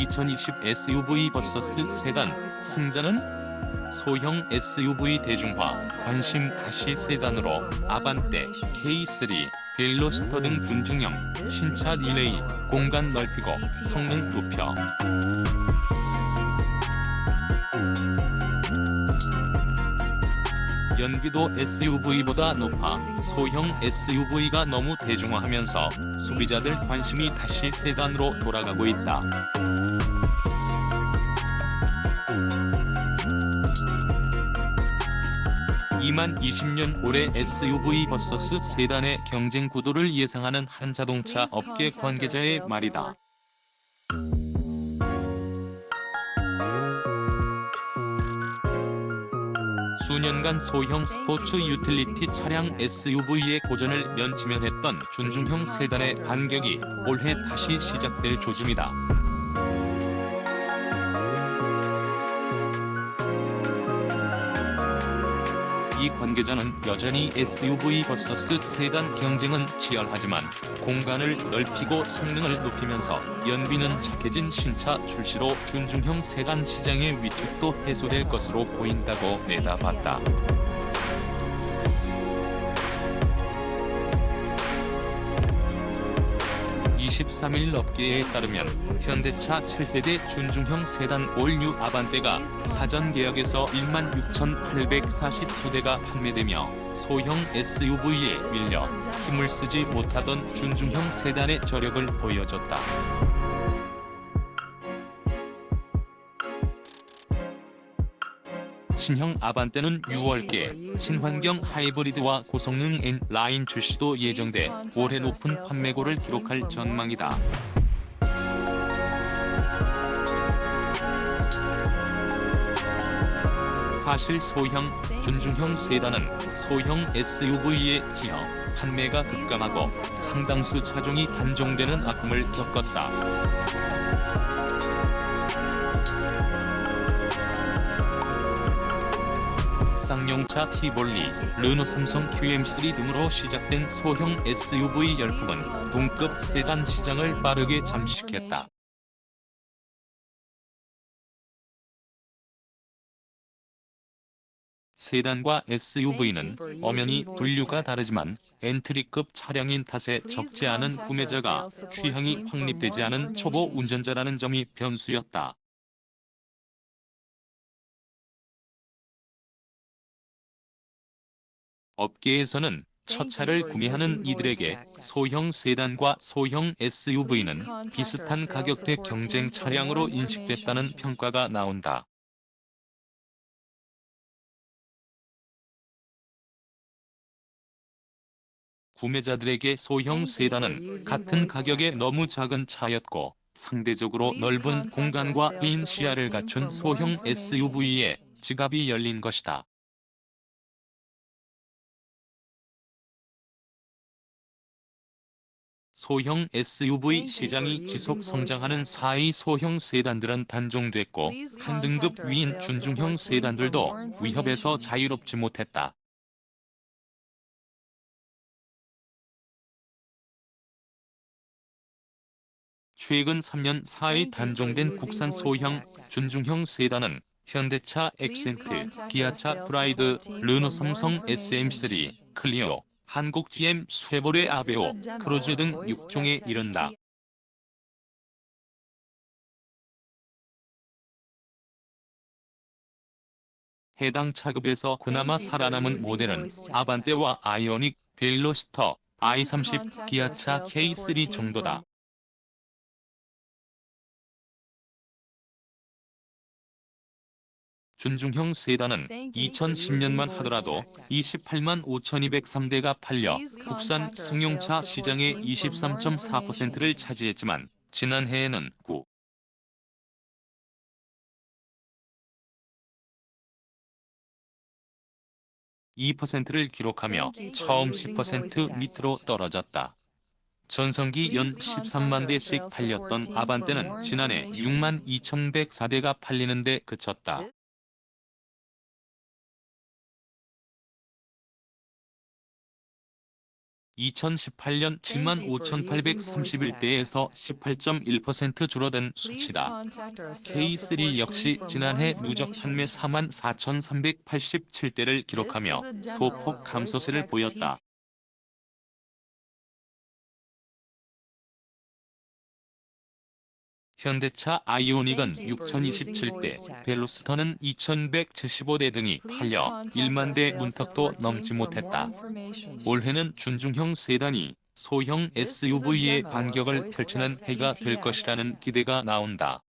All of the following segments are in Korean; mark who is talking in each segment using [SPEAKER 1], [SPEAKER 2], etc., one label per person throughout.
[SPEAKER 1] 2020 SUV vs 세단, 승자는? 소형 SUV 대중화, 관심 다시 세단으로, 아반떼, K3, 벨로스터 등 준중형, 신차 릴레이, 공간 넓히고, 성능 높여. 연비도 SUV보다 높아 소형 SUV가 너무 대중화하면서 소비자들 관심이 다시 세단으로 돌아가고 있다. 2020년 올해 SUV vs 세단의 경쟁 구도를 예상하는 한 자동차 업계 관계자의 말이다. 수년간 소형 스포츠 유틸리티 차량 SUV의 고전을 면치면했던 준중형 세단의 반격이 올해 다시 시작될 조짐이다. 이 관계자는 여전히 SUV vs 세단 경쟁은 치열하지만 공간을 넓히고 성능을 높이면서 연비는 착해진 신차 출시로 준중형 세단 시장의 위축도 해소될 것으로 보인다고 내다봤다. 23일 업계에 따르면 현대차 7세대 준중형 세단 올뉴 아반떼가 사전 계약에서 16,842대가 판매되며 소형 SUV에 밀려 힘을 쓰지 못하던 준중형 세단의 저력을 보여줬다. 신형 아반떼는 6월께 친환경 하이브리드와 고성능 N라인 출시도 예정돼 올해 높은 판매고를 기록할 전망이다. 사실 소형, 준중형 세단은 소형 SUV에 지어 판매가 급감하고 상당수 차종이 단종되는 아픔을 겪었다. 쌍용차 티볼리, 르노 삼성 QM3 등으로 시작된 소형 SUV 열풍은 동급 세단 시장을 빠르게 잠식했다. 세단과 SUV는 엄연히 분류가 다르지만 엔트리급 차량인 탓에 적지 않은 구매자가 취향이 확립되지 않은 초보 운전자라는 점이 변수였다. 업계에서는 첫 차를 구매하는 이들에게 소형 세단과 소형 SUV는 비슷한 가격대 경쟁 차량으로 인식됐다는 평가가 나온다. 구매자들에게 소형 세단은 같은 가격에 너무 작은 차였고 상대적으로 넓은 공간과 긴 시야를 갖춘 소형 SUV에 지갑이 열린 것이다. 소형 SUV 시장이 지속 성장하는 사이 소형 세단들은 단종됐고 한 등급 위인 준중형 세단들도 위협에서 자유롭지 못했다. 최근 3년 사이 단종된 국산 소형, 준중형 세단은 현대차 엑센트, 기아차 프라이드, 르노 삼성 SM3, 클리오, 한국 GM 쉐보레 아베오, 크루즈 등 6종에 이른다. 해당 차급에서 그나마 살아남은 모델은 아반떼와 아이오닉, 벨로스터, i30, 기아차 K3 정도다. 준중형 세단은 2010년만 하더라도 28만 5,203대가 팔려 국산 승용차 시장의 23.4%를 차지했지만 지난해에는 9.2%를 기록하며 처음 10% 밑으로 떨어졌다. 전성기 연 13만 대씩 팔렸던 아반떼는 지난해 6만 2,104대가 팔리는 데 그쳤다. 2018년 75,831대에서 18.1% 줄어든 수치다. K3 역시 지난해 누적 판매 44,387대를 기록하며 소폭 감소세를 보였다. 현대차 아이오닉은 6,027대, 벨로스터는 2,175대 등이 팔려 1만 대 문턱도 넘지 못했다. 올해는 준중형 세단이 소형 SUV의 반격을 펼치는 해가 될 것이라는 기대가 나온다.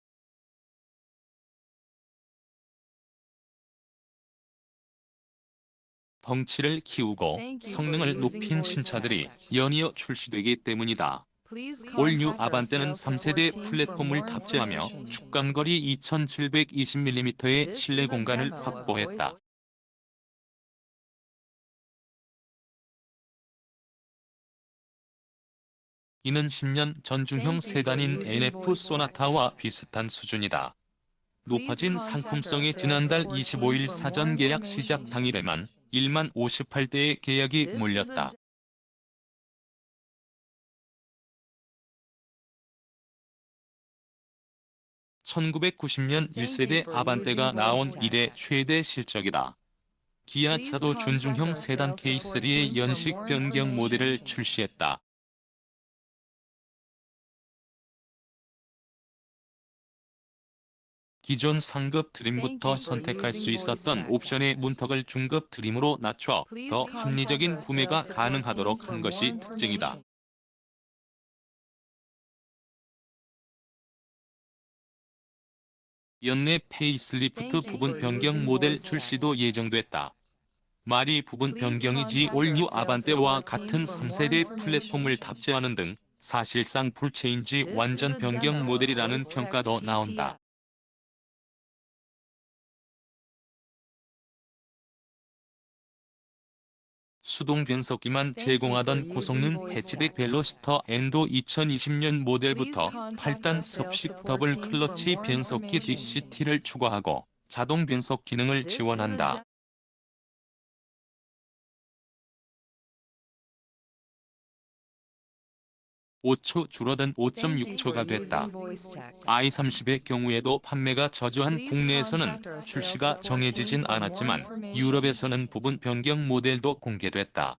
[SPEAKER 1] 덩치를 키우고 성능을 높인 신차들이 연이어 출시되기 때문이다. 올뉴 아반떼는 3세대 플랫폼을 탑재하며 축간거리 2720mm의 실내 공간을 확보했다. 이는 10년 전 중형 세단인 NF 소나타와 비슷한 수준이다. 높아진 상품성에 지난달 25일 사전 계약 시작 당일에만 1만 58대의 계약이 몰렸다. 1990년 1세대 아반떼가 나온 이래 최대 실적이다. 기아차도 준중형 세단 K3의 연식 변경 모델을 출시했다. 기존 상급 드림부터 선택할 수 있었던 옵션의 문턱을 중급 드림으로 낮춰 더 합리적인 구매가 가능하도록 한 것이 특징이다. 연내 페이스리프트 부분 변경 모델 출시도 예정됐다. 말이 부분 변경이지 올뉴 아반떼와 같은 3세대 플랫폼을 탑재하는 등 사실상 풀체인지 완전 변경 모델이라는 평가도 나온다. 수동 변속기만 제공하던 고성능 해치백 벨로스터 엔도 2020년 모델부터 8단 습식 더블 클러치 변속기 DCT를 추가하고 자동 변속 기능을 지원한다. 5초 줄어든 5.6초가 됐다. i30의 경우에도 판매가 저조한 국내에서는 출시가 정해지진 않았지만 유럽에서는 부분 변경 모델도 공개됐다.